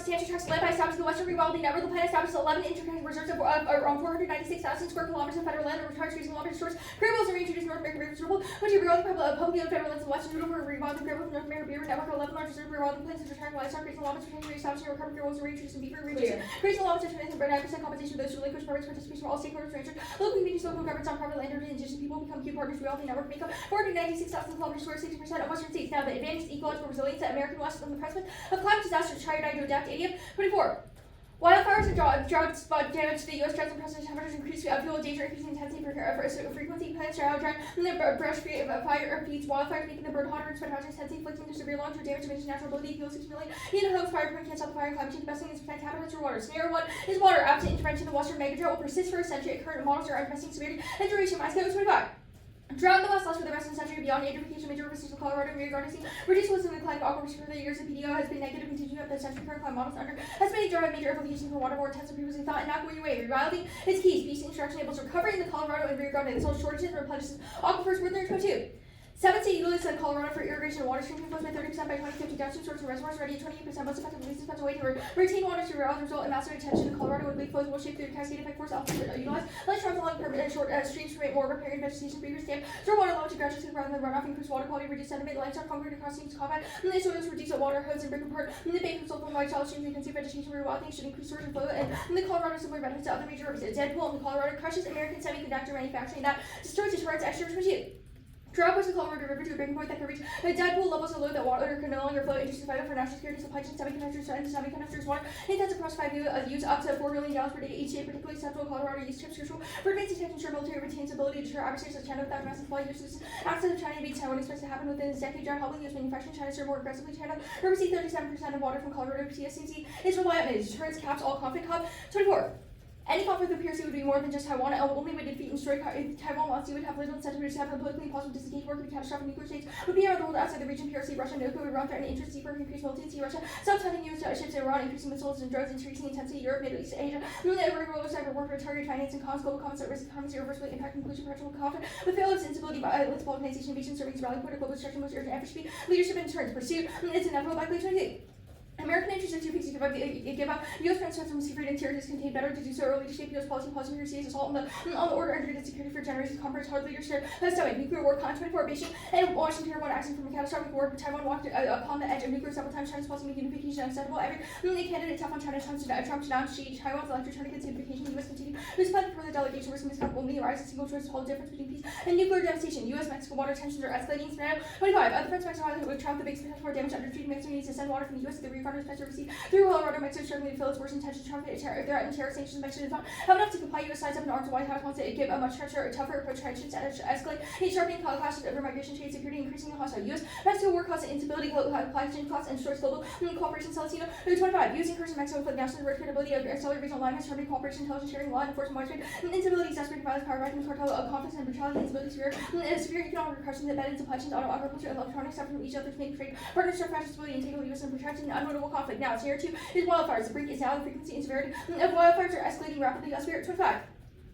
substantial tracts of land by establishing the Western Rewilding Network. The plan establishes 11 interconnected reserves of around 496,000 square kilometers of federal land and retires using water source. Great Wales are reintroduced North American rivers rule, which are rewilding publicly owned federal lands in Western Europe for rewilding Great Wales North American Beaver Network. 11 large reserve rewilding plans and retiring livestock, grazing lawns, retaining reestablishing recovered Great Wales are reintroduced in beaver regions. Grazing lawns are 9% compensation for those who relinquish private participation for all stakeholders, ranchers, local communities, local governments on private land, and indigenous people become key partners. Rewilding Network make up 496,000 kilometers square, 60% of Western states. Now the advantage is ecological resilience that American West from the precipice of climate disasters try to adapt. 24. Wildfires and droughts damage to the U.S. droughts and precipitations temperatures increase fuel danger, increasing intensity for frequency, plants drought, and the brush create fire feeds wildfires, making the burn hotter and spread hotter intensity, inflicting severe long-term damage to natural ability, fuel 6 million. In homes, fire can't stop the fire and climate change. The best thing is to protect habitats for water. Scenario 1 is water. Absent intervention, the Western mega drought will persist for a century. Current models are unprecedented severity and duration. My scale is 25. Drought in the West lasts for the rest of the century beyond eutrophication. Major rivers of Colorado and Rio Grande Sea reduced what's in the climate aquifers for the years. The PDO has been negative, continuing up the century. Current climate models under estimated drought have major implications for water more intense than previously thought. And not going away. Rewilding is key. Species introduction enables recovery in the Colorado and Rio Grande. This all shortages and replenishes aquifers worth their 22. 7 state utilities in Colorado for irrigation and water stream flows by 30% by 2050. Downstream sources and reservoirs ready at 28%. Most effective least expensive way to retain water to result in massive retention in Colorado with leak flows will shape through cascade effect force altitude utilized. Light shrubs along permanent short streams to create more riparian vegetation, breeders dam, store water level to gradually rather than runoff, increase water quality, reduce sediment, livestock concrete across streams combat, and the soils reduce water hose and break apart. And the bank result from wide shallow streams and conserve vegetation rewilding should increase storage and flow. And the Colorado similar benefits to other major rivers. Deadpool in Colorado crushes American semiconductor manufacturing that destroys its extra machine. Drought pushes the Colorado River to a breaking point that can reach deadpool levels of load that water can no longer flow. Induces vital for national security, supply chain, semiconductors, water intents across 5 use up to 4 million gallons per day each day, particularly acceptable Colorado use tips crucial for advancing tech, ensure military retains ability to deter adversaries like China without massive supply uses. Access of China to beat Taiwan expects to happen within this decade. Drought helping U.S. manufacturing China serve more aggressively. China receive 37% of water from Colorado. TSCC is reliant on it. Deterrence caps all conflict. 24. Any conflict with PRC would be more than just Taiwan. Only would defeat and destroy Taiwan while it would have little incentive to have the politically impossible disengage work with catastrophic nuclear states would be around the world outside the region. PRC, Russia, North Korea, Iran, threatening interests deeper, increased militancy. Russia, self-funding U.S. ships in Iran, increasing missiles and drones, increasing intensity. Europe, Middle East, Asia. The roller cyber warfare, targeted finance and cons, global comments at risk, economies, irreversibly impact, inclusion, perpetual conflict. With Phillips' instability, its balkanization, invasion, serving as rally point of global destruction, most urgent effort should be leadership in turns pursuit. It's inevitable by 2028. American interests are too big to give up. U.S. principles from secret interiors contain better to do so early to shape U.S. policy here assault on the order under the security for generations. Conference hard leadership has stomach nuclear war con 24 Beijing and Washington won acting from a catastrophic war. Taiwan walked upon the edge of nuclear several times. China's policy make unification unacceptable. Every candidate tough on China Trump to down Taiwan's elected turn against unification. U.S. continue whose plan for the delegation risk miscount only rise a single choice to hold the difference between peace and nuclear devastation. U.S. Mexico water tensions are escalating. Scenario 25. Other friends Mexico would travel the biggest potential for damage under treaty. Mexico needs to send water from the U.S. to the Rio Grande to receive through Colorado, Mexico struggling to fill its worst intentions. Trump threatened terror sanctions. Mexico does not have enough to comply. U.S. sides up in arms. The White House wants to give a much tougher approach. Tensions escalate. He's sharpening clashes over migration, trade, security, increasing the hostile U.S. Mexico war causes instability, supply chain costs, and destroys global cooperation. Celestino 25. Using curse in Mexico with national credibility of accelerated regional alignments, sharpening cooperation, intelligence sharing, law enforcement, widespread instability, exasperating violence, power vacuum, cartel, conflicts, and brutality, instability, severe economic repression, embedded supply chains, auto, agriculture, and electronics, separate from each other to make trade partnership, fashion, stability, and take over U.S. and protracted unavoidable conflict. Now, Scenario 2 is wildfires. The brink is now the frequency and severity of wildfires are escalating rapidly. Scenario 25.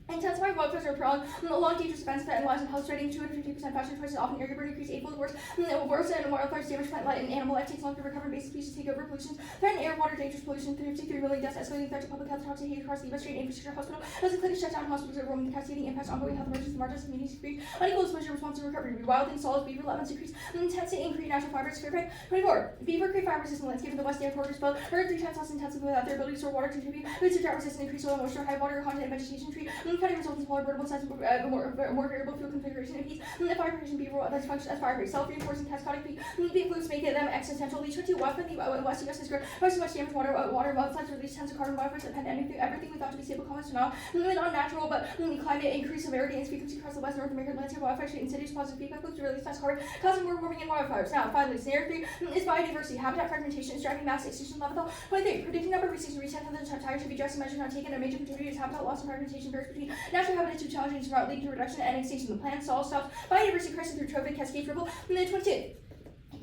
Intensifying wildfires are prolonged, long dangerous events that lives and health threatening 250% faster choices, often area burn increase 8-fold worse and wildfires damage plant life and animal life, takes longer to recover, basic species take over, pollution, threaten air, water, dangerous pollution, 53 million deaths, escalating threat to public health, toxic heat across the U.S. strain infrastructure, hospital, as a clinic shut down, hospitals are roaming, cascading impacts, ongoing health emergencies, marginal communities, grief, unequal exposure, response to recovery, rewilding, solids, beaver levels increase, intensity, and create natural fibers, fair 24. Beaver create fire resistant landscape in the West Dam corridors both are 3 times less intensive without their ability to store water, contribute to drought resistant, increase soil moisture, high water content, and vegetation tree, cutting results in smaller size, more variable fuel configuration and heat. The fire protection beaver that functions as fire self-reinforcing cascadic peak. The influence make them existential. Lead to weapon the West U.S. has grown much damage water mudslides release tons of carbon wildfires that depend on everything we thought to be stable comments to now unnatural but climate increase severity and frequency across the West North American landscape. Wildfires create insidious positive feedback loops to release less carbon, causing more warming and wildfires. Now, finally, Scenario 3 is biodiversity. Habitat fragmentation is driving mass extinction level. 23. Predicting number of extinction reach 10,000 times should be drastic measures not taken. A major contributor is habitat loss and fragmentation varies between natural habitats too challenging to lead to reduction and extinction. The plan solves biodiversity crisis through trophic cascade ripple. And then 22.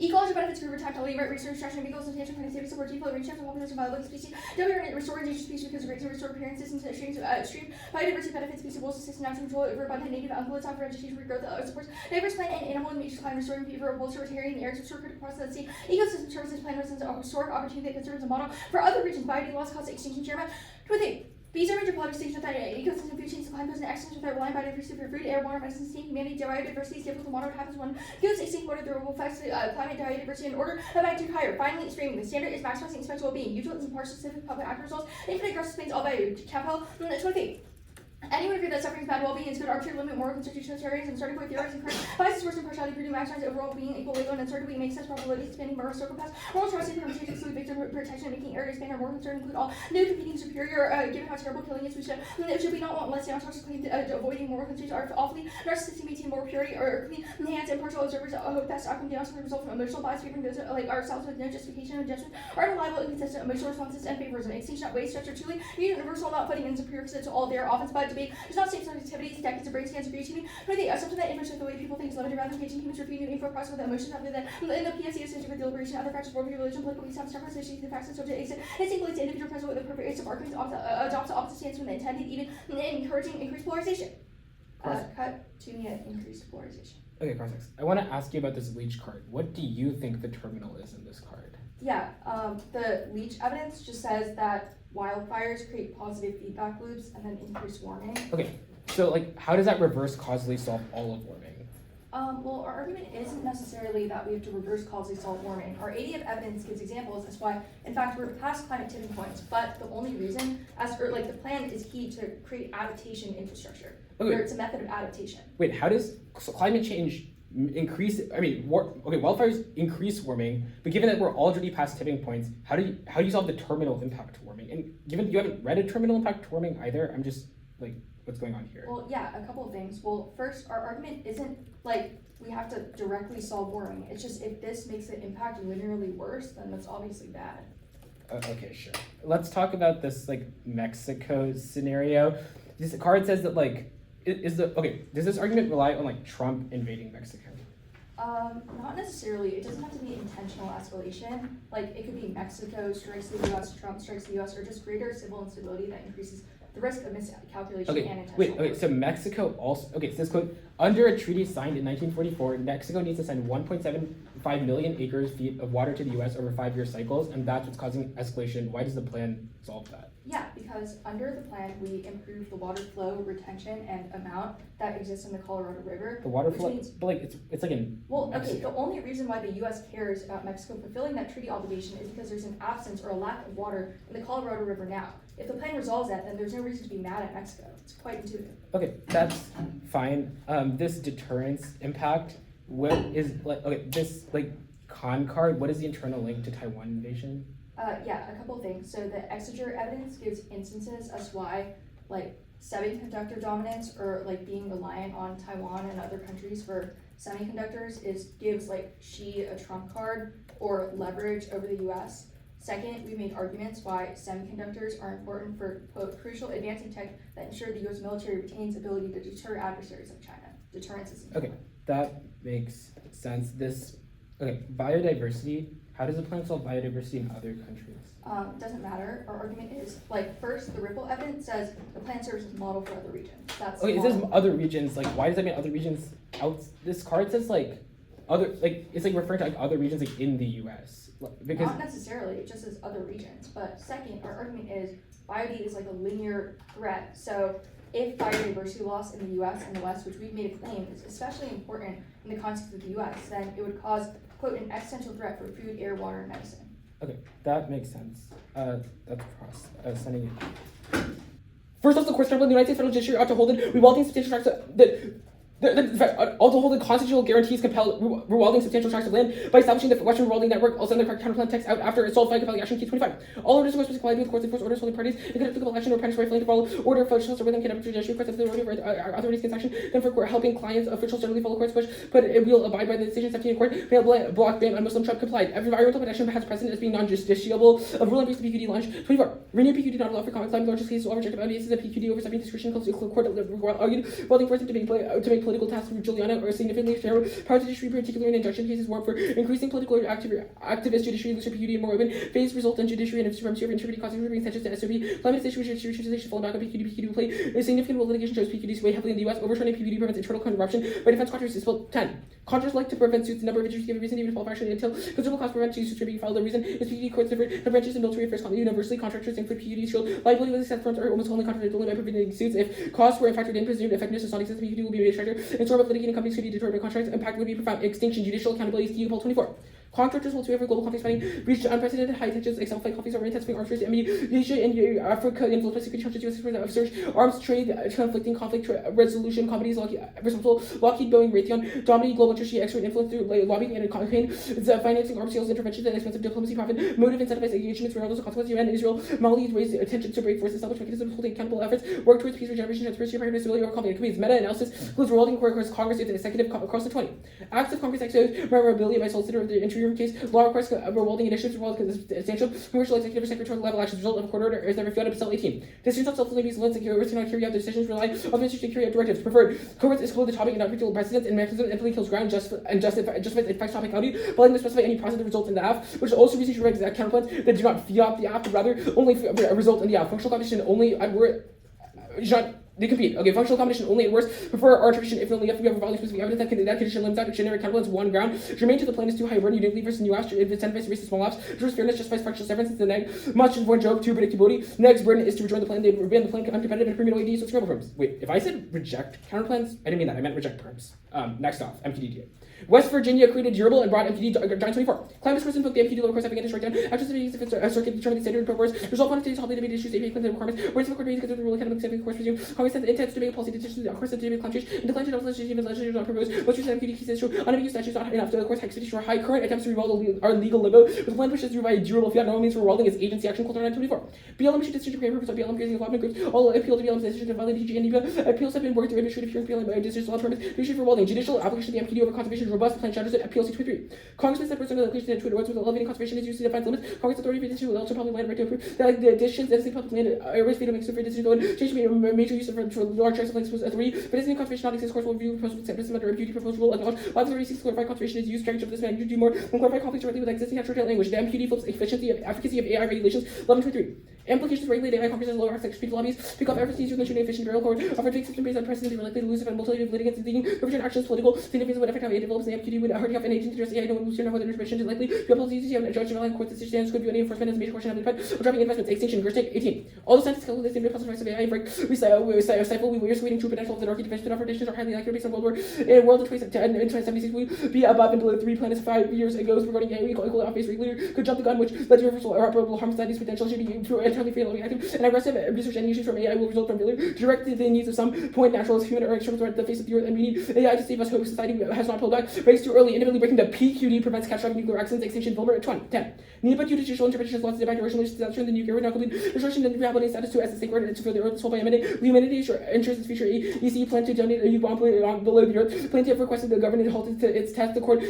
Ecological benefits for tactile labor, research, extraction of vehicles, substantial connectivity, support, default, range of population, viable species, development, restore endangered species because of restore appearance systems, extreme biodiversity benefits, species, wolves, assist natural control over abundant native ungulates, offer vegetation regrowth, supports diverse plant and animal and nature climate, restoring beaver, wolves, riparian areas, restore critical process at sea, ecosystem services, plant residents, historic opportunity that conserves a model for other regions, biodiversity loss, cause extinction, Jeremiah 28. Bees are major pollinator stations without ecosystem food chains, supply pose an accident without relying biodiversity for food, air, water, medicine, steam, humanity, biodiversity is difficult to monitor, happens when goes extinct, water, the will affect climate, biodiversity, and order of magnitude higher. Finally, extreming. The standard is maximizing expected well-being. Utilities and partial specific public act results. Infinite growth sustains all value. Capel, 28. Anyone agree that suffering is bad well-being is good arbitrary limit moral constitutionalitarians and starting point theories and current biases worse impartiality produce maximize overall being equal legal and uncertainty makes sense probability expanding moral circle paths moral trust and permutation exclude victim protection making error expand our moral concern include all new competing superior given how terrible killing is we should we not want less down toxic claim avoiding moral constitution are awfully narcissistic maintain moral purity or clean enhance impartial observers hope best outcome down to the result from emotional bias favoring those like ourselves with no justification of judgment are unreliable inconsistent emotional responses and favorism extinction at waste structure truly universal not putting in superior to all their offense but debate does not save activities, decades of brain scans, agree to me. But the assumption that influence the way people think is limited rather than engaging humans refute new info process with emotions rather than in the PSE associated with deliberation, other factors, worldview, religion, political beliefs, have separate associated the facts and subject exit. It stimulates the individual present with appropriate use of arguments, adopts the opposite stance from the intended, even encouraging increased polarization. Cut to me at increased polarization. Okay, Crossix. I want to ask you about this leech card. What do you think the terminal is in this card? Yeah, the leech evidence just says that wildfires create positive feedback loops and then increase warming. Okay, so like, how does that reverse causally solve all of warming? Well, our argument isn't necessarily that we have to reverse causally solve warming. Our ADF evidence gives examples as why, in fact, we're past climate tipping points, but the only reason, the plan is key to create adaptation infrastructure, where it's a method of adaptation. Wait, how does climate change increase, wildfires increase warming, but given that we're already past tipping points, how do you solve the terminal impact to warming? And given you haven't read a terminal impact to warming either, I'm just like, what's going on here? Well, yeah, a couple of things. Well, first, our argument isn't like we have to directly solve warming. It's just if this makes the impact linearly worse, then that's obviously bad. Okay, sure. Let's talk about this like Mexico scenario. This card says that like, does this argument rely on like Trump invading Mexico? Not necessarily. It doesn't have to be intentional escalation. Like, it could be Mexico strikes the U.S., Trump strikes the U.S., or just greater civil instability that increases the risk of miscalculation and intentional. So Mexico also, so this quote, under a treaty signed in 1944, Mexico needs to send 1.75 million acre-feet of water to the U.S. over 5-year cycles, and that's what's causing escalation. Why does the plan solve that? Yeah, because under the plan, we improve the water flow, retention, and amount that exists in the Colorado River. The water flow, but like it's like in the only reason why the U.S. cares about Mexico fulfilling that treaty obligation is because there's an absence or a lack of water in the Colorado River now. If the plan resolves that, then there's no reason to be mad at Mexico. It's quite intuitive. Okay, that's fine. This deterrence impact, what is this con card, what is the internal link to Taiwan invasion? Yeah, a couple of things. So the exeger evidence gives instances as why semiconductor dominance or being reliant on Taiwan and other countries for semiconductors gives Xi a trump card or leverage over the US. Second, we made arguments why semiconductors are important for, quote, crucial advancing tech that ensure the US military retains ability to deter adversaries like China. Deterrence is important. Okay, that makes sense. Biodiversity. How does the plan solve biodiversity in other countries? Doesn't matter. Our argument is, first, the Ripple evidence says the plan serves as a model for other regions. That's it says other regions. Why does that mean other regions out? This card says other, it's referring to other regions in the U.S. Because not necessarily. It just says other regions. But second, our argument is biodiversity is a linear threat. So if biodiversity loss in the U.S. and the West, which we've made a claim is especially important in the context of the U.S., then it would cause, quote, an existential threat for food, air, water, and medicine. Okay, that makes sense. That's sending it. First off, the courts tribunal, the United States federal judiciary ought to hold it. Rewilding substantial tracts also hold the constitutional guarantees compel rewilding substantial tracts of land by establishing the Western Rewilding Network. Also, send the correct counterplan text out after assault by compelling action. Key 25. All orders must be complied with the courts enforce orders holding parties. If applicable action or penalty rifling to follow order officials or within can judiciary courts the authorities can sanction. Then for court helping clients, officials generally follow courts push, but it will abide by the decision 17 in court. Block ban on Muslim Trump complied. Environmental protection has precedent as being non-justiciable. Of rule on the PQD launch. 24. Renew PQD not allowed for comment climate launches cases all rejected by cases of PQD over 17 discretion close to court argued welding forced to make political tasks for Juliana or significantly share power to judiciary, particularly in injunction cases, warrant for increasing political or activist judiciary, looser PUD, and more open phase result in judiciary and supremacy over integrity, causing bringing attention to SOP, climate issue, judicial falling back on PQD will play a significant role. Litigation shows PQDs weigh heavily in the U.S. Overturning PQD prevents internal corruption by defense contractors. Bill 10. Contractors like to prevent suits. The number of injuries give a reason even to fall actually until considerable cost prevent suits to be filed. The reason is PQD courts have branches and military affairs universally. Contractors include PQD shield liability with except firms are almost only contracted only by preventing suits. If costs were in factored in, presumed effectiveness does not exist, PQD will be made stricter. And sort of litigating companies could be deterred by contracts. Impact would be profound. Extinction. Judicial accountability is key. Poll 24. Contractors will favor global conflict spending, reached unprecedented high tensions, excel fight conflicts over intensifying arms race, Asia and Africa, influenced by security challenges, U.S. surge, arms trade, conflicting conflict resolution, companies, Lockheed, Boeing, Raytheon, dominating global interest, expert influence through lobbying and campaign, financing arms sales, interventions, and expensive diplomacy, profit, motive, incentivized engagements, regardless of consequences, Iran and Israel, Mali raised attention to break force, establish mechanisms, holding accountable efforts, work towards peace, regeneration, transparency, priority, stability, over conflict, committees, meta-analysis, includes Rewilding, Congress, and the executive across the 20. Acts of Congress, memorabilia by solicitor of the interior case, law requires Rewilding initiatives, substantial commercial executive or secretarial level actions, result of a court order is never refuted. Cell 18. Decisions of self-limiting limits and coercion not carry out the decisions rely on administration to carry out directives. Preferred. Courts exclude the topic and not particular precedents and mechanisms and kills ground and justifies effects topicality, failing to specify any positive results in the aft, which also receives exact counterplans that do not fiat the aft, rather only result in the aft. Functional competition only at word. They compete. Okay, functional combination only at worst. Prefer arbitration if only if we have a specific evidence that condition limits out generic counterbalance one ground. Germane to the plaintiff's too high burden. You didn't leave versus new ask. If it's incentivized to raise the small lapse. First fairness justifies fractional severance. The neg. Much for joke. Two predictability. Next burden is to rejoin the plan. They ban the plan uncompetitive and premium OEDs with scramble firms. Wait, if I said reject counterplans, I didn't mean that. I meant reject terms. Next off, MPDDA. West Virginia created durable and brought MPD Giant 24. Climate person took the MPD lower course having to strike down. After the if it's a circuit determined the standard proposed. Result on today's holiday debate issues, APA climate requirements. Whereas the court meetings consider the rule academic accepting course resume. Congress said the intent to debate policy decisions, of course, the debate climate change, and decline to legislation even legislators not proposed. What's your MPD key says show unambiguous statutes not enough. The course expedition are high current attempts to revolve our legal limbo. With plan pushes through by durable fiat, no means for Rewilding is agency action culture 924. BLM should decision to purpose of BLM creating lobbying groups. All appeal to BLM's decision to violate DG and NEPA. Appeals have been worked through administrative hearing BLM by decision law permits. The issue for Rewilding judicial application of the MPD over conservation robust plan shatters it. Appeal C23. Congress made the application to Twitter with elevating conservation is used to define limits. Congress authority for decision will also probably land right to approve that the additions that the public land areas freedom makes for decision going change major use for large tracts of links was 3. But isn't conservation not exist? Course will review proposal acceptance under MPD proposed rule acknowledge. Law authority seeks to clarify conservation is used strategy of this man. You do more than clarify conflicts directly with existing natural tail language. The MPD flips efficiency of efficacy of AI regulations 1123. Implications of regulated AI Congress lower access speed lobbies pick up efforts to use with efficient burial code offer fake system based on precedent are likely to lose if multi litigants leading overturn actions political significance would affect how AI develops the MPD would hurry up an agent to address AI no one will know whether intervention is likely to uphold the easy and judge and court decisions could be any enforcement as a major portion of the fight or dropping investments extinction Gerstake 18. All the scientists calculate the same possible of AI break we stifle we are waiting true potential of the dark intervention of predictions are highly accurate based on World War in world in 2076 would be above and below 3 planets 5 years ago regarding AI equal off base regulator could jump the gun which led to reversal or irreparable harm society's potential should be entirely fatal active and aggressive research and issues from AI will result from failure to direct the needs of some point natural human or external threat at the face of the earth and we need AI to save us hope society has not pulled back race too early independently breaking the PQD prevents catastrophic nuclear accidents extinction vulnerable 10. NEPA judicial interpretation is lost to the back originally to the nuclear not complete destruction and rehabilitating status to as a sacred and to feel the earth soul by eminent humanity ensures its future EC plan to donate a new bomb below the earth plaintiff requested the government to halt its test the court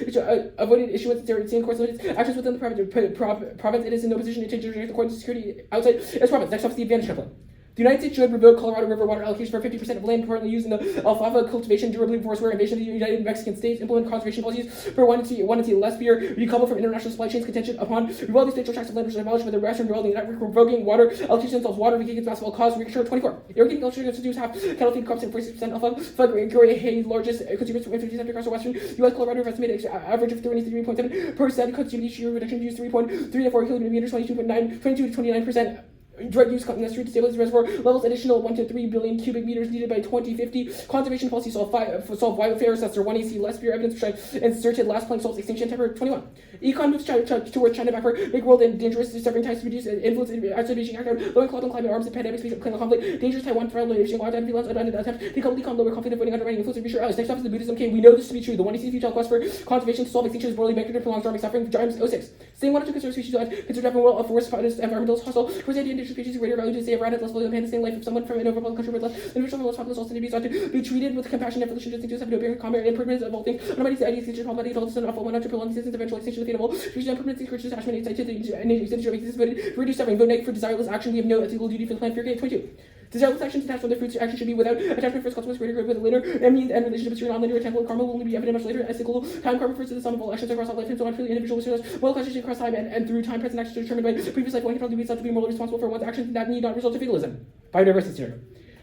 avoided issuance of court's limits actions within the province it is in no position to change the court's security outside its province next up is the advantage template. The United States should revoke Colorado River water allocation for 50% of land currently used in the alfalfa cultivation, durably forestware invasion of the United Mexican States, implement conservation policies for one and see less beer, recouple from international supply chains contention upon Rewilding spatial tracts of land which are abolished by the Western Rewilding network, revoking water allocation involves water, weakening basketball cause, recapture 24. Irrigating culture to half cattle feed crops and 46% alfalfa, Gary hay largest consumers from 50% across the Western U.S. Colorado River estimated average of 33.7% consumed each year, reduction use 3.3 to 4 kilometers, 22 to 29%. Drug use necessary to stabilize reservoir levels, additional 1 to 3 billion cubic meters needed by 2050. Conservation policy solve wildfires, that's their 1AC, less beer evidence, which I inserted last plank solves extinction temper 21. Econ moves towards China backward, make world dangerous, severing ties to reduce influence outside Beijing, low climate arms and pandemics, climate conflict, dangerous Taiwan, trial, location, lockdown, freelance, abandoned attempts, decouple econ, lower conflict, avoiding underwriting, influence of future allies. Next up is the Buddhism K. We know this to be true. The 1AC future quest for conservation to solve extinction is morally bankrupt, prolonged storming suffering, James 06. Saying one or two conserve species alive, consider having world of forest, environmentalists, hostile, towards the indigenous species, greater value to around it, less value than the same life of someone from an overall country with less individual less populous also ought to be treated with compassion and evolution distinctives have no bearing common improvements of all things. Nobody's ideas extinction probability adults and awful one not to prolong existence eventual extinction of the animal. Fusion improvements encourage attachment insight to the existence of existence voted to reduce suffering. Vote negative for desireless action. We have no ethical duty for the planet. Fear 22. Desirable action detached from the fruits action should be without attachment first consequence greater good with a linear and means and relationship between non-linear temporal karma will only be evident much later as cyclical time karma refers to the sum of all actions across all lifetimes, so not purely individual well classification across time and through time present actions determined by previous life. One can only be thought to be morally responsible for one's actions that need not result in fatalism. Biodiversity scenario.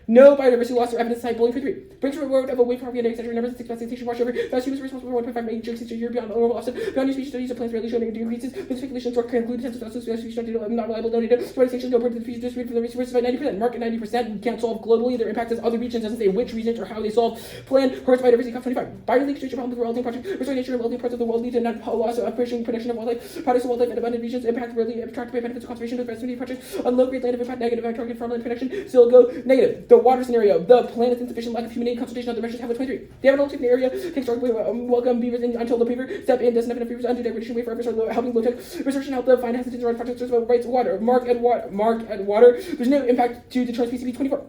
No biodiversity loss or evidence site bowling for 3. Brings reward of a wave property and etc. Numbers of 6 extinction wash over. Fast humans responsible for 1.5 major extinction year beyond normal offset. Beyond new species studies of plants rarely show negative increases. With speculations or concluded sense of species not reliable, no data. Spread extinction, no bird to the species distributed from the resources by 90%. Market 90%. We can't solve globally. Their impact as other regions doesn't say which regions or how they solve. Plan hurts biodiversity comes 25. Biodiversity problem with Rewilding project. Restoring nature in wealthy parts of the world lead to net loss of protection of wildlife. Products of wildlife in abundant regions. Impact really attracted by benefits of conservation of the project. On low grade land of impact negative. Target farmland protection. Still go negative. The water scenario. The planet's insufficient lack of human aid consultation other measures have with 23. The Avenal taken area takes strongly welcome beavers in until the beaver step in doesn't have enough beavers undo degradation way forever so helping low tech research and help the find hesitance around projects about rights water mark at water. There's no impact to deterrence PCB 24.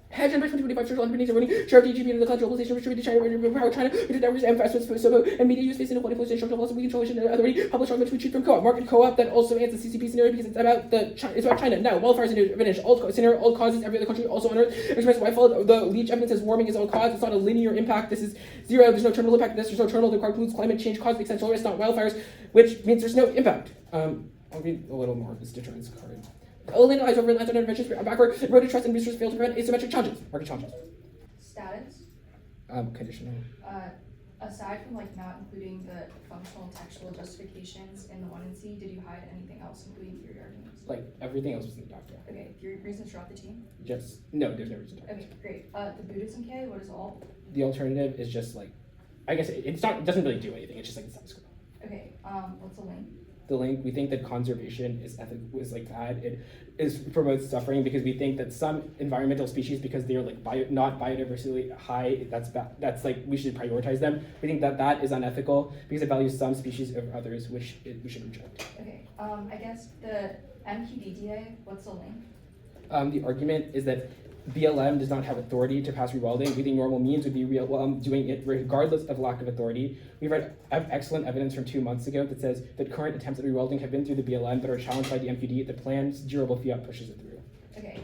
Hedge and by 2025 social entrepreneurs are running share DGP and the cloud globalization distributed to China power China with networks and investments for SOHO and media use based in equality policy social policy we control authority publish arguments we treat from co-op market co-op that also ends the CCP scenario because it's about China now wildfires and finish all scenario all causes every other country also on earth express why follow the leech evidence says warming is all cause it's not a linear impact this is zero there's no terminal impact there's no terminal the card includes climate change cause makes sense it's not wildfires which means there's no impact. I'll read a little more of this deterrence card. Only lies over lands on interventions backward eroded trust and boosters fail to prevent asymmetric challenges. Market challenges. Status. Conditional. Aside from like not including the functional and textual justifications in the 1 and C, did you hide anything else, including theory arguments? Like everything else was in the document. Okay, theory reasons throughout the team. Just no, there's no reason to. Okay, great. The Buddhism K, what is all? The alternative is just like, I guess it doesn't really do anything. It's just like the status quo. Okay, what's the link? The link, we think that conservation is like bad. It promotes suffering because we think that some environmental species, because they're like not biodiversity high, that's bad. That's like we should prioritize them. We think that that is unethical because it values some species over others, which we should reject. Okay, I guess the MQDDA, what's the link? The argument is that BLM does not have authority to pass rewilding. We think normal means would be doing it regardless of lack of authority. We've read excellent evidence from 2 months ago that says that current attempts at rewilding have been through the BLM but are challenged by the MQD. The plan's durable fiat pushes it through. Okay,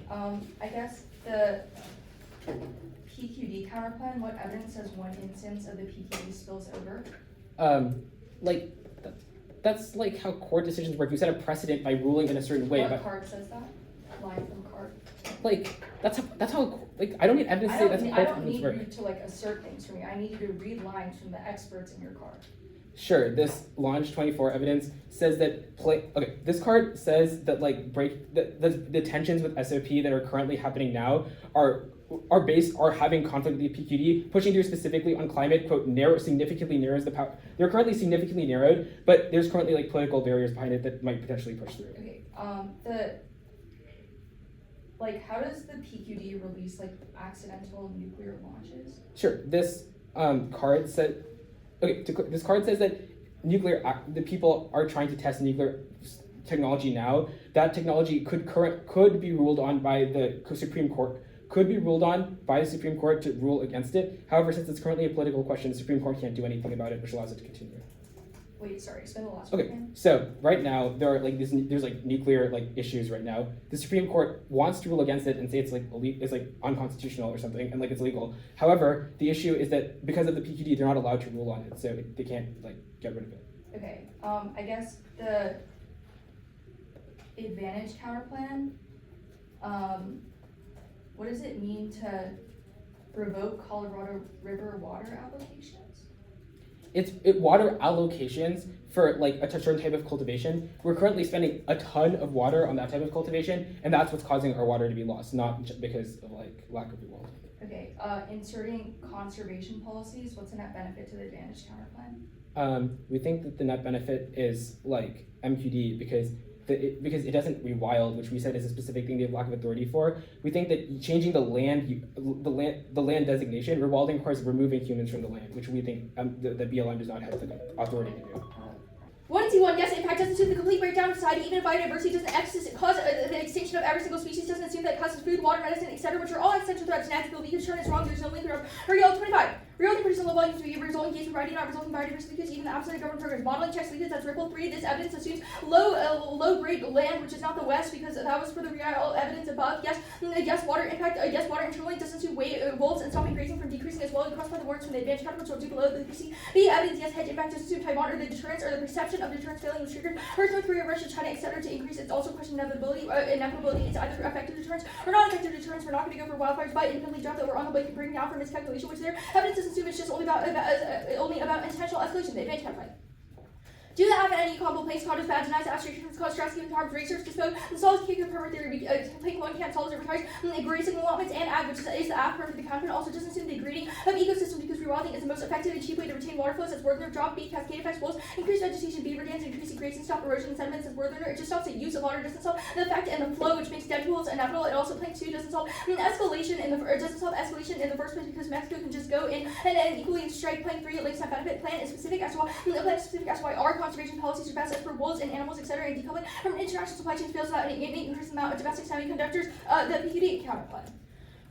I guess the PQD counterplan, what evidence says one instance of the PQD spills over? That's like how court decisions work. You set a precedent by ruling in a certain way. What card says that? Line from card. Like that's how like I don't need evidence to say that's how I don't need work. you to like assert things for me. I need you to read lines from the experts in your card. Sure, this Launch 24 evidence says that this card says that like the tensions with SOP that are currently happening now are having conflict with the PQD, pushing through specifically on climate, quote, significantly narrows the power. They're currently significantly narrowed, but there's currently like political barriers behind it that might potentially push through. Okay, how does the PQD release like accidental nuclear launches? Sure, this card said. Okay, this card says that the people are trying to test nuclear technology now. That technology could be ruled on by the Supreme Court. Could be ruled on by the Supreme Court to rule against it. However, since it's currently a political question, the Supreme Court can't do anything about it, which allows it to continue. Wait, sorry, explain the last one. Okay, so right now there are there's nuclear issues right now. The Supreme Court wants to rule against it and say it's unconstitutional or something and it's illegal. However, the issue is that because of the PQD, they're not allowed to rule on it, so they can't get rid of it. Okay, I guess the advantage counterplan. What does it mean to revoke Colorado River water applications? It's water allocations for a certain type of cultivation. We're currently spending a ton of water on that type of cultivation, and that's what's causing our water to be lost, not just because of lack of rewilding. Okay, inserting conservation policies, what's the net benefit to the advantage counterplan? We think that the net benefit is MQD because it doesn't rewild, which we said is a specific thing they have lack of authority for. We think that changing the land designation, rewilding requires removing humans from the land, which we think the BLM does not have the authority to do. 1C1, yes, impact doesn't assume the complete breakdown of society, even if biodiversity doesn't cause the extinction of every single species, doesn't assume that it causes food, water, medicine, etc., which are all essential threats. Natural be concerned is wrong, there's no link. Real 25. Real produces increasing low volumes may result in case providing not resulting biodiversity leakage, even the absence of government programs. Modeling checks leakage as ripple. 3. This evidence assumes low grade land, which is not the West, because that was for the real evidence above. Yes, water impact. Yes, water internally does assume wolves and stopping grazing from decreasing as well. Crossed by the warrants from the advanced capital, so due below the PC. B. Evidence. Yes, hedge impact does assume Taiwan or the deterrence or the perception of deterrence failing was triggered. First, North Korea, Russia, China, etc. to increase. It's also a question of inevitability. It's either effective deterrence or not effective deterrence. We're not going to go for wildfires, but independently dropped that we're on the way to bring down for miscalculation, which their evidence does assume it's just only about intentional escalation. The advanced capital. Do the FNE combo place called as bad denies abstractions cause stress given harms research dispose and solves kick permit theory take one can't solve it retires grazing allotments and ag, which is the ag permit the counterpart also doesn't assume the degrading of ecosystem because rewilding is the most effective and cheap way to retain water flows as Werther drop B cascade effects wolves increase vegetation beaver dams increasing grazing stop erosion and sediments as Werther it just stops the use of water doesn't solve the effect and the flow which makes dead pools inevitable. It also plank 2 doesn't solve escalation in the first place because Mexico can just go in and equally strike plank 3 it links that benefit plan is specific as well our conservation policies are best as for wolves and animals, etc., and decoupling from international supply chains fails without an innate increased amount of domestic semiconductors, the PQD counterplan.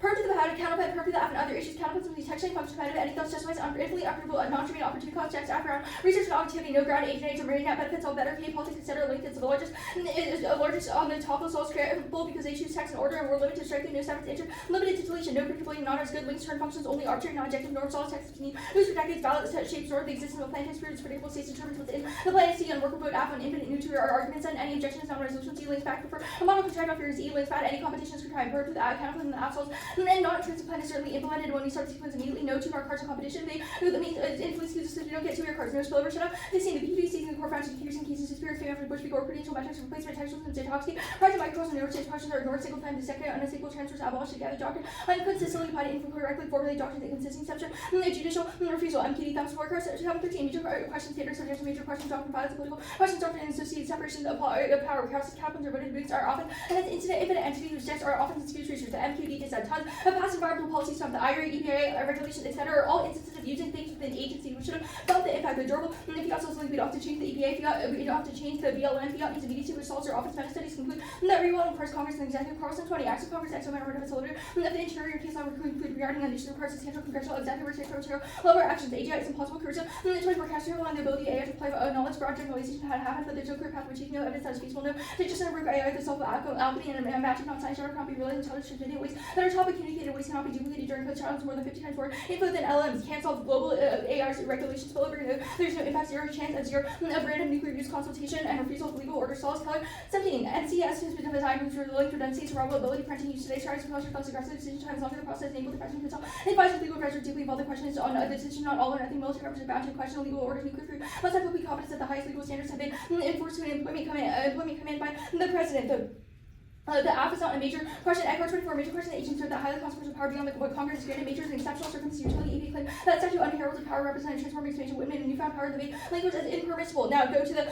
Perm to the counterplan, perm to the F and other issues, counterplans with texturing function competitive, any thoughts justifies uncritically approvable, non-trivial opportunity cost checks, background, research and objectivity, no ground, age, or marine net benefits, all better, pay politics, etc., linked to the largest on the top of all scalable because they choose text and order and we're limited to striking, no separate enter, limited to deletion, no predictability, not as good, links, turn functions, only arbitrary, non-objective, norms, all text, need, whose for decades, valid, set, shapes, or the existence of a plan, experience, predictable states determined within the plan, C, unworkable, F, on infinite neutral arguments, and any objections, non-resolution, C, links back, prefer, a model contract offers E, links back, any competitions, could try, perm to the counterplan, and the assholes, and not intrinsic plan is certainly implemented when we start the sequence immediately. No 2 mark cards in competition. That means influence users so you don't get 2 of your cards. No spillover shut up. They say the PQD season the core foundation features in cases of spirit fame after bush or potential metrics replacement textuals and detoxity. Price of micros and neurostage questions are ignored single time dissected unstable transfers abolished together doctrine. Inconsistently applied to correctly formulate doctrine inconsistent exception. Judicial refusal. MQD thumbs for cards. 13 major questions standard subject to major questions doctrine files political questions doctrine and associated separation of power. Houses captains or voted boots are often and as infinite entity rejects are often disputes research. The MQD is a ton of past environmental policies from the IRA, EPA, regulations, etc. are all instances of using things within agency. We should have felt the impact of durable. And if you also we don't have to change the EPA, we don't have to change the BLM, fiat needs immediate results or office meta studies conclude that Rewilding requires Congress and Executive Carlson 20 acts of Congress, exo matter of solicitor, and that the interior case law conclude regarding the issue requires substantial congressional executive material, lower actions, AGI is impossible curriculum, and the 24 cast on the ability AI to apply knowledge, broad generalization, had happened, but there's no clear path to achieve no evidence that is feasible, no, they just never AI, the self-alchemy and matching non science cannot be realized intelligence in ways that are topic communicated ways cannot be duplicated during code challenge more than 50 times more info than LMs can't solve global AR's regulations spillover. There's no impact, zero chance of zero of random nuclear use consultation and refusal of legal order solace color. 17. NCS has been designed for the link redundancy to robability printing use today tries to cause reflects aggressive decision time as long as the process enable the president to advise with legal pressure deeply involved the question is on a decision not all or nothing military governments are bound to question legal order nuclear food must have complete confidence that the highest legal standards have been enforced to an employment command by the president. The app is not a major question. Echo 24 major question. Agents are that highly consequential power beyond what Congress is granted majors and exceptional circumstances. Utility EP claim that statute unheralded power represented transforming expansion women and newfound power in the language as impermissible. Now go to the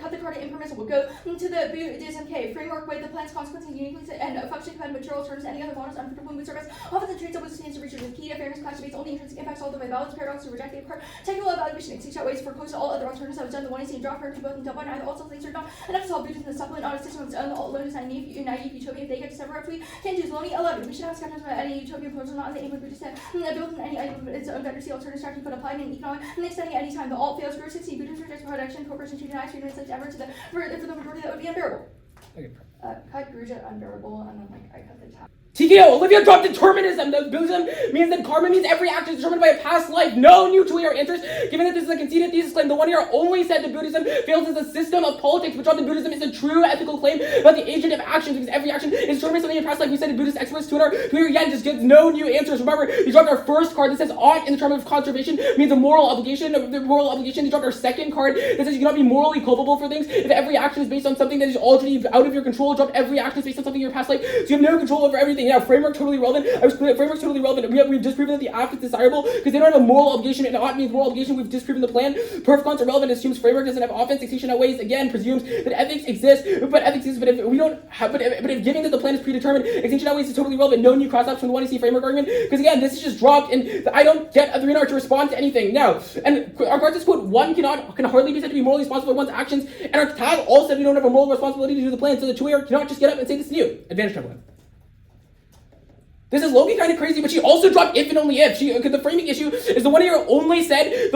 cut the card at impermissible. Go to the Buddhism K framework with the plan's consequences uniquely and function command material terms any other models unpredictable mood service. Often the traits of with stands to research with key to fairness class debates only intrinsic impacts all the way balance paradox to reject the part technical evaluation and seeks out ways to propose to all other alternatives that was done the one is seen drop her to both and double neither also things are not enough to solve Buddhism the supplement on a system of its own alone is naive utopia they get to separate we can choose Lonely 11. We should have skepticism about any utopian proposal not in the aim of Buddhist built in any item of its own better see alternative strategy but applied in economic and extending at any time the alt fails for 16 Buddhist rejects production corporation to deny treatment such ever to the for the majority that would be unbearable. Okay. Cut Gruja unbearable and then like I cut the tab. TKO, Olivia dropped determinism. The Buddhism means that karma means every action is determined by a past life. No new to your interest. Given that this is a conceded thesis claim, the one here only said that Buddhism fails as a system of politics, but dropped that Buddhism is a true ethical claim about the agent of actions because every action is determined by something in past life. We said to Buddhist experts to here again just gives no new answers. Remember, we dropped our first card that says ought in the term of conservation means a moral obligation. The moral obligation. They dropped our second card that says you cannot be morally culpable for things if every action is based on something that is already out of your control. Dropped every action is based on something in your past life, so you have no control over everything. Now, framework totally relevant. Framework's totally relevant. We've disproven that the act is desirable because they don't have a moral obligation, and ought means moral obligation. We've disproven the plan. Perf cons are relevant. Assumes framework doesn't have offense. Extinction outweighs again presumes that ethics exists, but ethics exists. But if we don't have, but if giving that the plan is predetermined, extinction outweighs is totally relevant. No new cross option from the 1AC framework argument because again, this is just dropped, and I don't get a 3-hour to respond to anything now. And our Garcis quote one can hardly be said to be morally responsible for one's actions, and our tag all said we don't have a moral responsibility to do the plan. So the 2-hour cannot just get up and say this to you. Advantage template. This is low-key kind of crazy, but she also dropped if and only if. The framing issue is the one year only said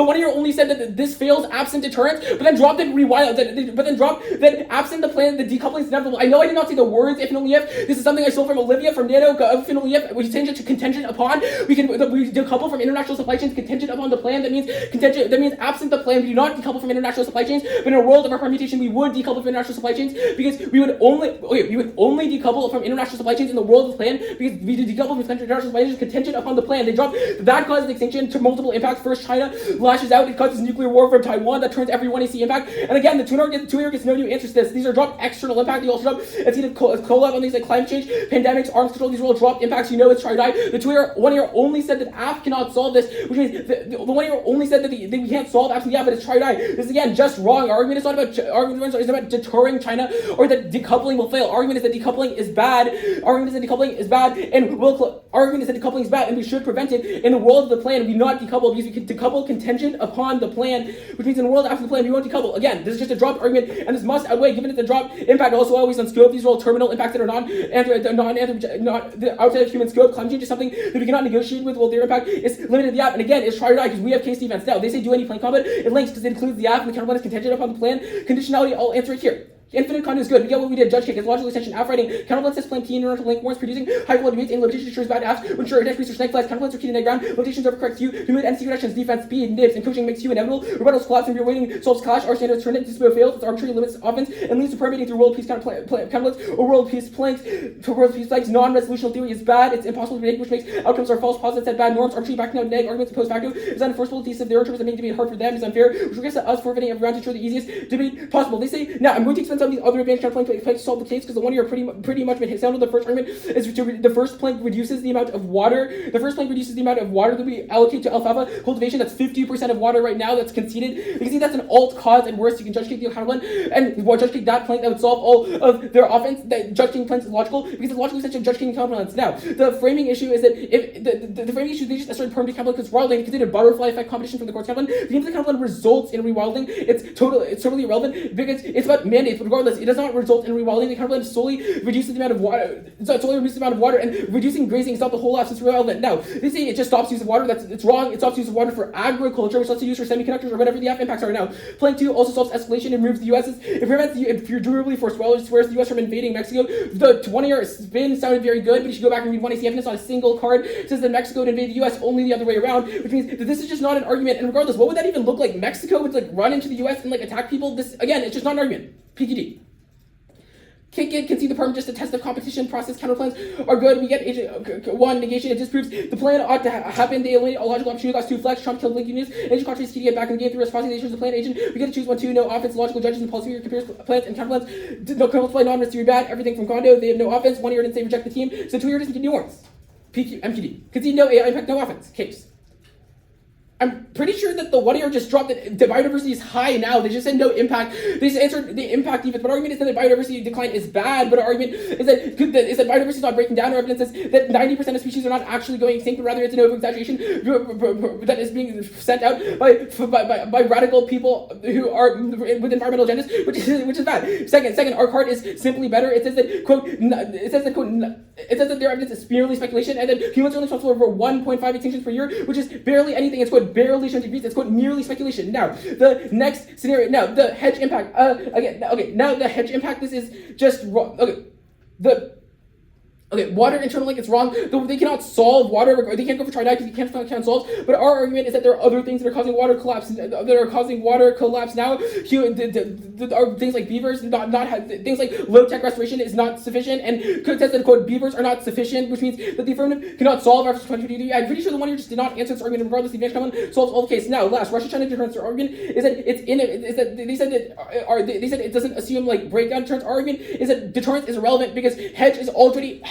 that this fails absent deterrence, but then dropped it that absent the plan, the decoupling is inevitable. I know I did not say the words if and only if. This is something I stole from Olivia from Nano. If and only if we change it to contingent upon. We decouple from international supply chains contingent upon the plan. That means absent the plan, we do not decouple from international supply chains. But in a world of our permutation, we would decouple from international supply chains because we would only decouple from international supply chains in the world of the plan because we decouple from international supply chains contingent upon the plan. They dropped that causes extinction to multiple impacts. First, China lashes out. It causes nuclear war from Taiwan. That turns everyone AC impact. And again, the two-year gets no new answers to this. These are dropped external impact. They also drop it's either collab on things like climate change, pandemics, arms control. These are all dropped impacts. You know it's try die. The 1 year only said that AF cannot solve this, which means the 1 year only said that we can't solve absent the AF, but it's try die. This is again just wrong. Our argument is not about deterring China or that decoupling will fail. Our argument is that decoupling is bad. Our argument is that decoupling is bad and we should prevent it. In the world of the plan, we not decouple because we can decouple contingent upon the plan, which means in the world after the plan, we won't decouple. Again, this is just a dropped argument, and this must outweigh, given it's a dropped impact, also always on scope. These are all terminal impacts that are not outside of human scope. Climate change is something that we cannot negotiate with. Well, their impact is limited to the app, and again, it's try or die because we have case events now. They say do any plan combat. It links because it includes the app, and the counterplan is contingent upon the plan. Conditionality, I'll answer it here. Infinite content is good. We get what we did. Judge kick. It's logical extension. App writing. Counterplans says plan key neural link warrants producing high quality weights and limitations ensures bad apps. Ensure index research snake flies. Counterplans are key to ground. Limitations overcorrect you. Remove NC reductions. Defense speed. Nibs and coaching makes you inevitable. Rebuttals collapse and you're waiting. Solves clash. Our standards turn it. Dispo fails. It's arbitrary limits offense and leads to permeating through world peace counterplans or world peace planks. World peace planks. Non-resolutional theory is bad. It's impossible to predict, which makes outcomes are false positives set bad norms. Arbitrary backing out neg arguments post facto is unenforceable. Thesis of their terms that make debate hard for them is unfair, which regrets to us forfeiting everyone to ensure the easiest debate possible. They say now I'm going to expend some of these other advanced counterplans to solve the case because the 1 year pretty much been sound. The first argument is the first plank reduces the amount of water. The first plank reduces the amount of water that we allocate to alfalfa cultivation. That's 50% of water right now. That's conceded. You can see that's an alt cause and worse. You can judge kick the counterplan and judge kick that plank that would solve all of their offense. That judge kicking planks is logical because it's logical extension of judge kicking counterplans. Now the framing issue is that if the framing issue they just asserted permanent counterplan because Wilding considered butterfly effect competition from the court's counterplan. The game of the counterplan results in rewilding. It's totally irrelevant because it's about mandates. But regardless, it does not result in rewilding. The counterplan solely reduces the amount of water. So it solely reduces the amount of water, and reducing grazing is not the whole lot. So it's relevant. Now they say it just stops use of water. It's wrong. It stops use of water for agriculture, which lets you use for semiconductors or whatever the impacts are now. Plank 2 also solves escalation and removes the U.S.'s. It prevents if you're durably forced swears the U.S. from invading Mexico. The 1 year spin sounded very good, but you should go back and read 1 AC evidence on a single card. It says that Mexico would invade the U.S. only the other way around, which means that this is just not an argument. And regardless, what would that even look like? Mexico would run into the U.S. and attack people. This again, it's just not an argument. PQD. Kick it, concede the perm, just a test of competition process. Counterplans are good. We get agent 1 negation. It disproves the plan ought to happen. They eliminate all logical opportunity. Lost 2 flex. Trump killed Link Unions. Agent contraries to get back in the game through responsibilizations of the plan agent. We get to choose 1-2. No offense. Logical judges and policy compares plans and counterplans. No criminals play non theory bad. Everything from condo. They have no offense. 1 year didn't say reject the team. So 2 years doesn't get new warrants. PQ MQD. Concede no AI impact. No offense. Case. I'm pretty sure that the 1 year just dropped that the biodiversity is high now. They just said no impact. They just answered the impact even. But our argument is that the biodiversity decline is bad. But our argument is that biodiversity is not breaking down. Our evidence is that 90% of species are not actually going extinct, but rather it's an over-exaggeration that is being sent out by radical people who are with environmental agendas, which is bad. Second, our card is simply better. It says that quote. It says that their evidence is merely speculation, and that humans are only responsible for 1.5 extinctions per year, which is barely anything. It's quote barely showing degrees. It's quote merely speculation. Now the next scenario. Now the hedge impact. Now the hedge impact. This is just wrong. Water internal link, it's wrong. They cannot solve water. They can't go for trident because they can't solve. But our argument is that there are other things that are causing water collapse. Now. Are things like beavers things like low tech restoration is not sufficient, and could says that quote beavers are not sufficient, which means that the affirmative cannot solve after 2023. I'm pretty sure the 1 year just did not answer this argument. Regardless, the advanced common solves all the case. Now, last Russia-China deterrence argument is that they said it doesn't assume breakdown deterrence. Argument is that deterrence is irrelevant because hedge is already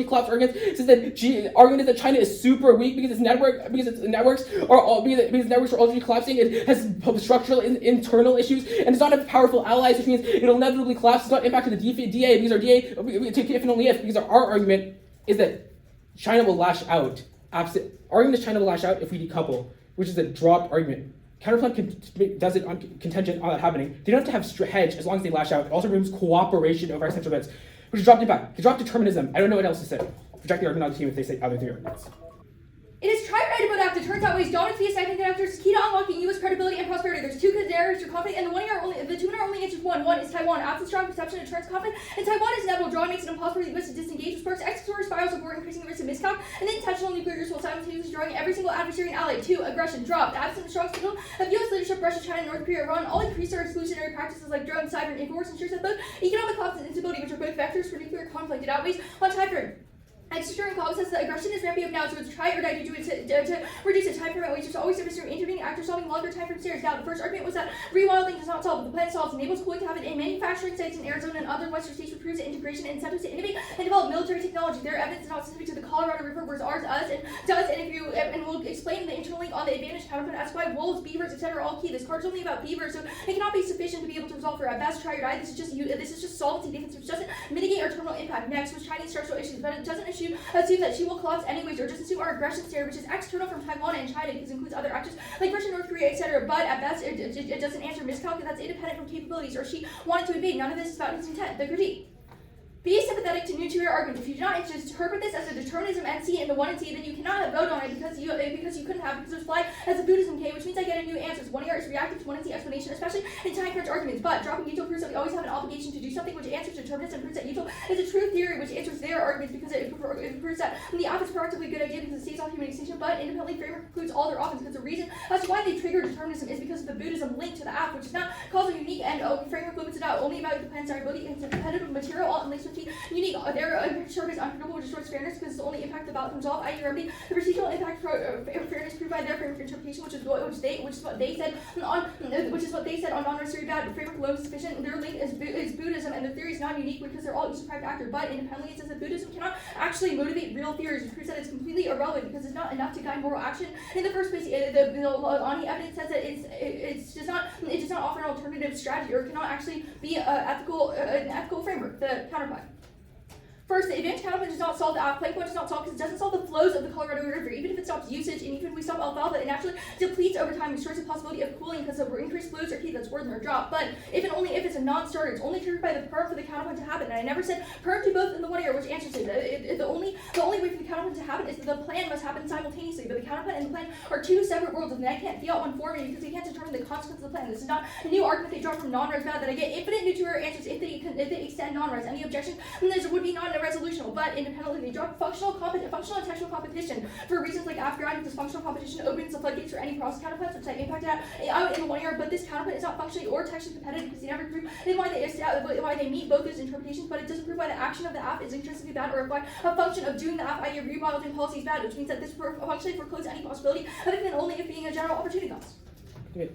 collapsed. Argument says that argument is that China is super weak because its networks are already collapsing. It has structural internal issues and does not have powerful allies, which means it'll inevitably collapse. It's not impacted the DA because our DA we take if and only if, because our argument is that China will lash out. Argument is China will lash out if we decouple, which is a dropped argument. Counterplan does it on contingent on that happening. They don't have to have hedge as long as they lash out. It also removes cooperation over our central bets, which is dropped impact. They dropped determinism. I don't know what else to say. reject the argument of the team if they say other three arguments. It is tried about after turns out ways dominant to be a second actors key to unlocking U.S. credibility and prosperity. There's two good narratives to conflict, and the two are only answers one. One is Taiwan. Absent strong perception, it turns conflict, and Taiwan is inevitable. Drawing makes it impossible for the U.S. to disengage, which sparks exploratory spirals of war, increasing the risk of miscalc, and then intentional nuclear use while simultaneously drawing every single adversary and ally. Two, aggression dropped. Absent strong signal of U.S. leadership, Russia, China, North Korea, Iran all increase their exclusionary practices like drone, cyber, and infowars ensures that both economic collapse and instability, which are both vectors for nuclear conflict, it outweighs on time frame. Extra Collins says that aggression is ramping up now, so it's try or die to do it to reduce the time frame at which it's always different from intervening actors solving longer time frame scenarios. Now, the first argument was that rewilding does not solve, but the plan solves, enables cooling to happen in manufacturing sites in Arizona and other western states, which proves that integration and incentives to innovate and develop military technology. Their evidence is not specific to the Colorado River, whereas ours does, and we'll explain the interlink on the advantage counterpoint as why wolves, beavers, etc. are all key. This card is only about beavers, so it cannot be sufficient to be able to resolve for at best try or die. This is just solvency defense, which doesn't mitigate our terminal impact. Next was Chinese structural issues, but it doesn't assume that she will collapse anyways, or just assume our aggression theory, which is external from Taiwan and China, because it includes other actors like Russia, North Korea, etc. But at best, it doesn't answer miscalc that's independent from capabilities, or she wanted to invade. None of this is about his intent. The critique. Be sympathetic to nuclear arguments. If you do not interpret this as a determinism NC in the 1 and C, then you cannot vote on it because you couldn't have, because there's flag as a Buddhism K, which means I get a new answers. 1 ER is reactive to 1 and C explanation, especially in time crunch arguments. But dropping util proves that we always have an obligation to do something which answers determinants and proves that util is a true theory which answers their arguments because it proves that the app is proactively a good idea because it saves all human extinction, but independently framework includes all their offense, because the reason as to why they trigger determinism is because of the Buddhism link to the app, which is not causal unique, and framework limits it out only about the desirability and competitive material, all unless with unique. Their impact short is unpredictable, which distorts fairness because it's the only impact the ballot comes off, i.e. remedy the procedural impact fairness proved by their framework interpretation, which is what they said on non-necessary bad. Framework alone is sufficient. Their link is Buddhism, and their theory is not unique because they're all each deprived actor. But independently, it says that Buddhism cannot actually motivate real theories, which proves that it's completely irrelevant because it's not enough to guide moral action in the first place. The Ani evidence says that it does not offer an alternative strategy, or cannot actually be an ethical framework. The counterpoint. First, the advanced counterpoint does not solve the plank point does not solve because it doesn't solve the flows of the Colorado River. Even if it stops usage, and even if we stop alfalfa, it naturally depletes over time, destroys the possibility of cooling because the increased flows are key. That's word in their drop. But if it's a non-starter, it's only triggered by the perm for the counterpoint to happen. And I never said perm to both in the 1 year, which answers it. The only way for the counterpoint to happen is that the plan must happen simultaneously. But the counterpoint and the plan are two separate worlds, and I can't fiat one for me because they can't determine the consequence of the plan. This is not a new argument they draw from non-res bad that I get infinite nuclear answers if they extend non-res. Any objection, then there would be non-resolutional. But independently, they drop functional and textual competition for reasons like after because functional competition opens the floodgates for any process counterpoints, which I impacted out in the 1 year. But this counterpoint is not functionally or textually competitive because they never prove why they meet both those interpretations. But it doesn't prove why the action of the app is intrinsically bad, or why a function of doing the app, i.e. rewilding policy, is bad, which means that this functionally forecloses any possibility of it, and only if being a general opportunity cost. Okay.